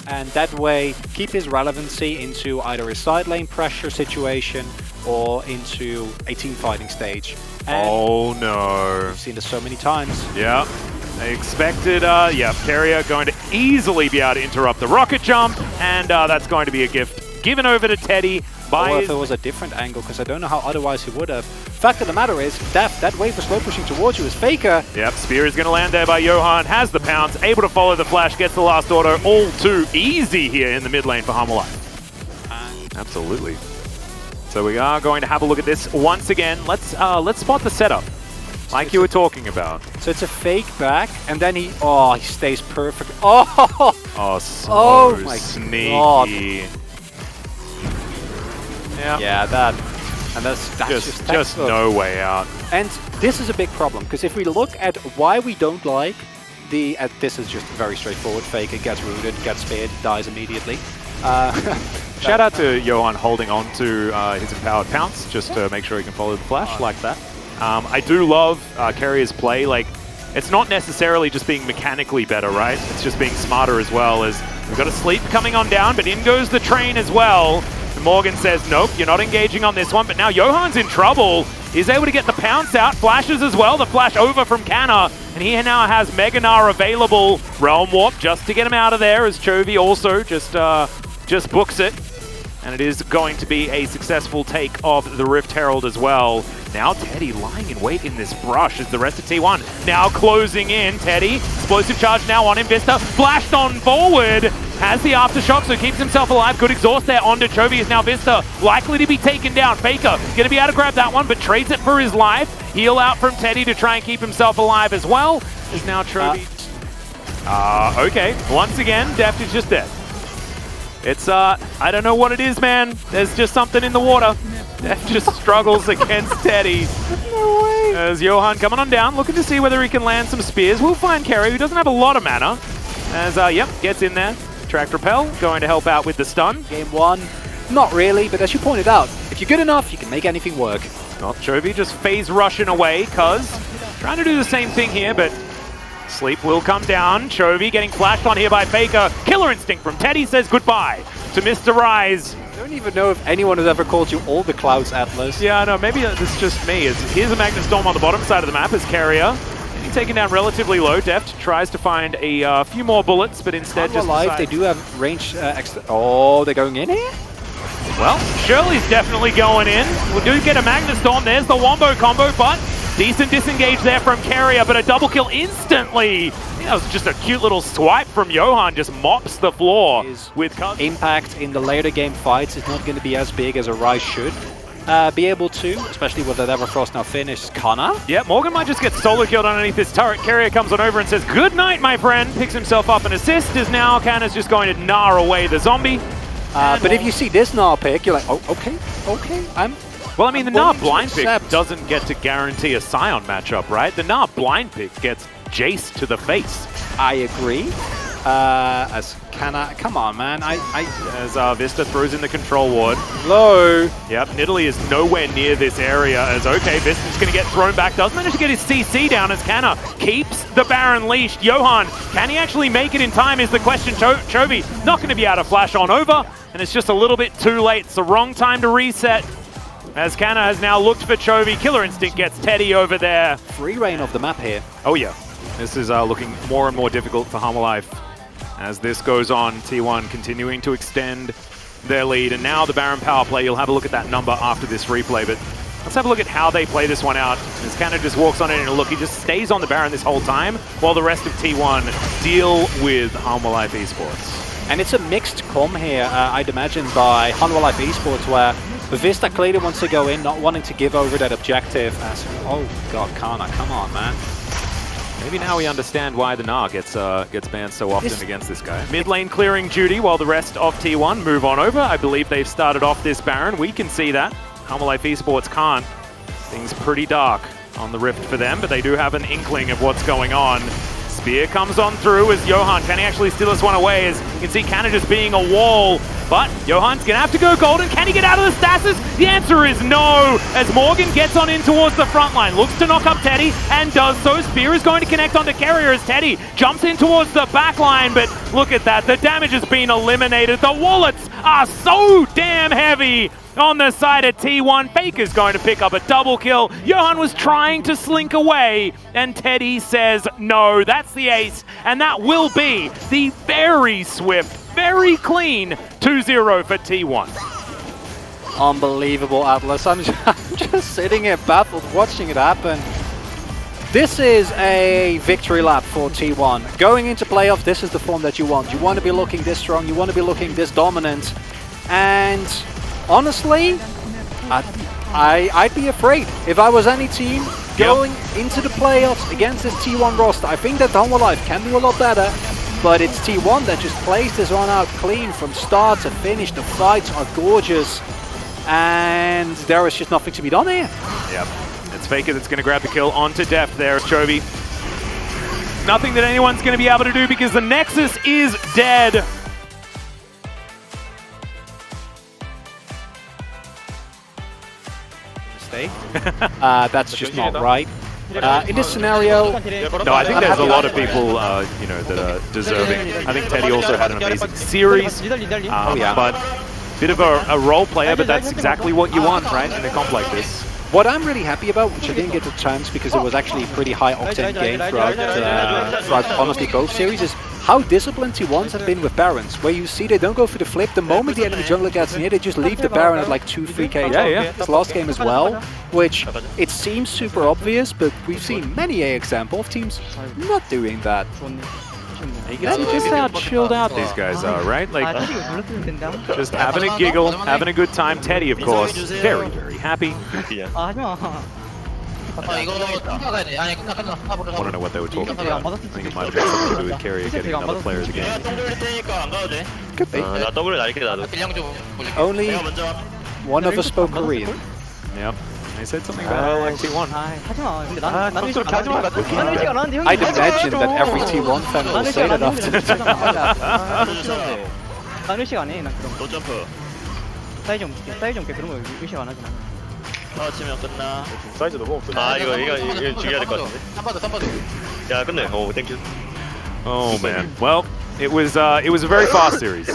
and that way keep his relevancy into either a side lane pressure situation or into a team fighting stage. And oh no. we've seen this so many times. Yeah. They expected, Keria going to easily be able to interrupt the rocket jump, and that's going to be a gift given over to Teddy by or if it was a different angle, because I don't know how otherwise he would have. Fact of the matter is, that wave was slow pushing towards you as Faker. Yep, Spear is going to land there by Johan, has the pounce, able to follow the flash, gets the last auto, all too easy here in the mid lane for HLE. Absolutely. So we are going to have a look at this once again. Let's spot the setup, like you were talking about. So it's a fake back, and then he stays perfect. Oh, so my sneaky. God. Yeah, that's just no way out. And this is a big problem, because if we look at why we don't like this is just very straightforward. Fake, it gets rooted, gets speared, dies immediately. Shout out to Johan holding on to his empowered pounce just to make sure he can follow the flash like that. I do love Keria's play. Like, it's not necessarily just being mechanically better, right? It's just being smarter as well. As we've got a sleep coming on down, but in goes the train as well. And Morgan says, nope, you're not engaging on this one. But now Johan's in trouble. He's able to get the pounce out, flashes as well. The flash over from Canna, and he now has Mega Gnar available. Realm Warp just to get him out of there, as Chovy also just books it. And it is going to be a successful take of the Rift Herald as well. Now Teddy lying in wait in this brush as the rest of T1 now closing in. Teddy, explosive charge now on him. Vista flashed on forward. Has the aftershock, so keeps himself alive. Good exhaust there onto Chovy as now Vista likely to be taken down. Faker going to be able to grab that one, but trades it for his life. Heal out from Teddy to try and keep himself alive as well. Is now Chovy. Okay, once again, Deft is just dead. It's, I don't know what it is, man. There's just something in the water. Deft just struggles against Teddy. No way. As Johan coming on down, looking to see whether he can land some spears. We'll find Keria, who doesn't have a lot of mana. As, gets in there. Track Repel, going to help out with the stun. Game one, not really, but as you pointed out, if you're good enough, you can make anything work. Not Chovy just phase rushing away, cuz trying to do the same thing here, but sleep will come down. Chovy getting flashed on here by Faker. Killer Instinct from Teddy says goodbye to Mr. Rise. I don't even know if anyone has ever called you all the clouds, Atlas. Yeah, I know, maybe it's just me. Here's a Magnet Storm on the bottom side of the map as Keria. Getting taken down relatively low. Deft tries to find a few more bullets, but instead just alive. They do have range extra. Oh, they're going in here? Well, Shirley's definitely going in. We do get a Magnet Storm. There's the Wombo combo, but decent disengage there from Keria, but a double kill instantly. That was just a cute little swipe from Johan, just mops the floor with impact in the later game fights is not going to be as big as a Rise should be able to, especially with that Everfrost now finished. Canna? Yeah, Morgan might just get solo killed underneath this turret. Keria comes on over and says, good night, my friend. Picks himself up an assist, as now Canna's just going to gnar away the zombie. But if you see this Gnar pick, you're like, oh, okay, Well, I mean, the Gnar blind pick doesn't get to guarantee a Scion matchup, right? The Gnar blind pick gets Jace to the face. I agree. As Canna, come on, man. As Vista throws in the control ward. Low. Yep, Nidalee is nowhere near this area. As okay, Vista's going to get thrown back. Does manage to get his CC down as Canna keeps the Baron leashed. Johan, can he actually make it in time is the question. Chovy not going to be able to flash on over, and it's just a little bit too late. It's the wrong time to reset. As Canna has now looked for Chovy. Killer Instinct gets Teddy over there. Free reign of the map here. Oh yeah, this is looking more and more difficult for HLE. As this goes on, T1 continuing to extend their lead. And now the Baron power play, you'll have a look at that number after this replay. But let's have a look at how they play this one out. As Canna just walks on in and look, he just stays on the Baron this whole time, while the rest of T1 deal with HLE Esports. And it's a mixed comm here, I'd imagine, by HLE Esports, where Vista clearly wants to go in, not wanting to give over that objective. As, oh god, Canna, come on, man. Maybe now we understand why the Gnar gets banned so often against this guy. Mid lane clearing duty while the rest of T1 move on over. I believe they've started off this Baron. We can see that. HLE Esports can't. Things pretty dark on the Rift for them, but they do have an inkling of what's going on. Spear comes on through as Johan, can he actually steal this one away? As you can see Canna just being a wall. But Johan's gonna have to go golden. Can he get out of the stasis? The answer is no, as Morgan gets on in towards the front line, looks to knock up Teddy, and does so. Spear is going to connect onto Keria as Teddy jumps in towards the back line, but look at that, the damage has been eliminated. The wallets are so damn heavy on the side of T1. Faker's going to pick up a double kill. Johan was trying to slink away, and Teddy says no. That's the ace, and that will be the very swift, very clean 2-0 for T1. Unbelievable, Atlas. I'm just sitting here baffled watching it happen. This is a victory lap for T1. Going into playoffs, this is the form that you want. You want to be looking this strong, you want to be looking this dominant. And honestly, I'd be afraid if I was any team going into the playoffs against this T1 roster. I think that Hanwha Life can do a lot better, but it's T1 that just plays this one out clean from start to finish. The fights are gorgeous, and there is just nothing to be done here. Yep. It's Faker that's going to grab the kill onto Deft there, Chovy. Nothing that anyone's going to be able to do because the Nexus is dead. Mistake. That's just not right. In this scenario, no, I think there's a lot of people, you know, that are deserving. I think Teddy also had an amazing series, but bit of a role player, but that's exactly what you want, right, in a comp like this. What I'm really happy about, which I didn't get a chance because it was actually a pretty high octane game throughout honestly both series, is how disciplined T1s have been with Barons, where you see they don't go for the flip. The moment the enemy jungler gets near, they just leave the Baron at like 2-3k. This last game as well, which it seems super obvious, but we've seen many examples of teams not doing that. You can see just how chilled out these guys are, right? Like, just having a giggle, having a good time. Teddy, of course, very, very happy. I don't know what they were talking about. I think it might have been something to do with Keria getting another player of the game. Could be. Only one of us spoke Korean. Yep. They said something about like T1. I'd imagine that every T1 fan will say that after. Oh man. Well, it was a very fast series.